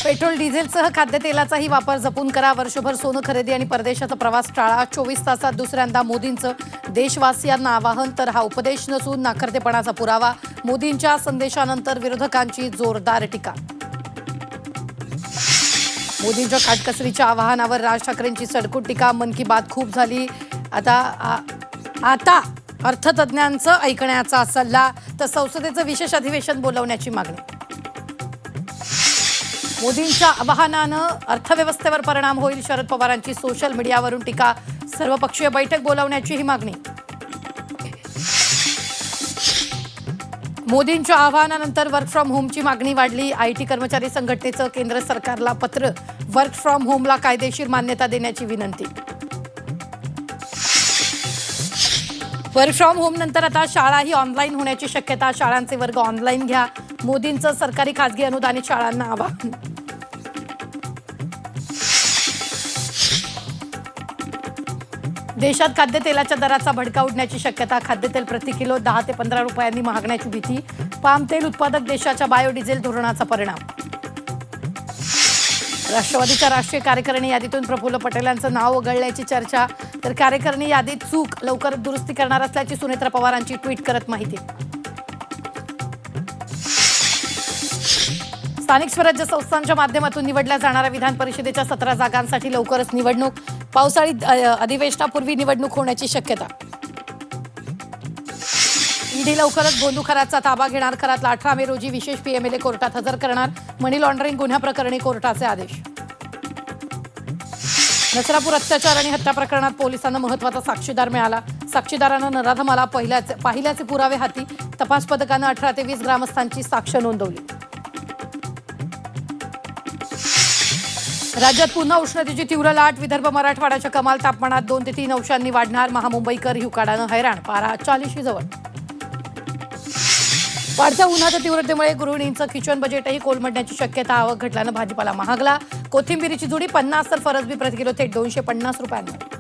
Petrol डिझेलसह खाद्यतेलाचाही वापर जपून करा. वर्षभर सोनं खरेदी आणि परदेशाचा प्रवास टाळा. 24 तासात दुसऱ्यांदा मोदींचं देशवासियांना आवाहन. तर हा उपदेश नसून नाकर्तेपणाचा पुरावा. मोदींच्या संदेशानंतर विरोधकांची जोरदार टीका. मोदींच्या काटकसरीच्या आवाहनावर राज ठाकरेंची सडकूट टीका. मन की बात खूप झाली, आता अर्थतज्ञांचं ऐकण्याचा सल्ला. तर संसदेचं विशेष अधिवेशन बोलवण्याची मागणी. मोदींच्या आवाहनानं अर्थव्यवस्थेवर परिणाम होईल. शरद पवारांची सोशल मीडियावरून टीका. सर्वपक्षीय बैठक बोलावण्याची ही मागणी. मोदींच्या आवाहनानंतर वर्क फ्रॉम होमची मागणी वाढली. आयटी कर्मचारी संघटनेचं केंद्र सरकारला पत्र. वर्क फ्रॉम होमला कायदेशीर मान्यता देण्याची विनंती. वर्क फ्रॉम होम नंतर आता शाळाही ऑनलाईन होण्याची शक्यता. शाळांचे वर्ग ऑनलाईन घ्या. मोदींचं सरकारी खासगी अनुदानित शाळांना आवाहन. देशात खाद्यतेलाच्या दराचा भडका उडण्याची शक्यता. खाद्यतेल प्रति किलो 10 ते 15 रुपयांनी महागण्याची भीती. पाम तेल उत्पादक देशाच्या बायोडिझेल धोरणाचा परिणाम. राष्ट्रवादीच्या राष्ट्रीय कार्यकारिणी यादीतून प्रफुल्ल पटेलांचं नाव वगळल्याची चर्चा. तर कार्यकारिणी यादीत चूक, लवकर दुरुस्ती करणार असल्याची सुनेत्रा पवारांची ट्विट करत माहिती. स्थानिक स्वराज्य संस्थांच्या माध्यमातून निवडल्या जाणाऱ्या विधान परिषदेच्या 17 जागांसाठी लवकरच निवडणूक. पावसाळी अधिवेशनापूर्वी निवडणूक होण्याची शक्यता. ईडी लवकरच बोंदुखराचा ताबा घेणार. खरातला 18 मे रोजी विशेष पीएमएलए कोर्टात हजर करणार. मनी लॉन्ड्रिंग गुन्ह्याप्रकरणी कोर्टाचे आदेश. नसरापूर अत्याचार आणि हत्या प्रकरणात पोलिसांना महत्त्वाचा साक्षीदार मिळाला. साक्षीदारानं नराधमाला पाहिल्याचे पुरावे हाती. तपास पथकानं 18 ते 20 ग्रामस्थांची साक्ष नोंदवली. राज्यात पुन्हा उष्णतेची तीव्र लाट. विदर्भ मराठवाड्याच्या कमाल तापमानात 2 ते 3 अंशांनी वाढणार. महामुंबईकर हिवकाडानं हैराण. पारा 40 जवळ. वाढत्या उन्हाच्या तीव्रतेमुळे गृहिणींचं किचन बजेटही कोलमडण्याची शक्यता. आवक घटल्यानं भाजीपाला महागला. कोथिंबिरीची जुडी 50 तर फरसबी प्रति किलो थेट 250 रुपयांवर.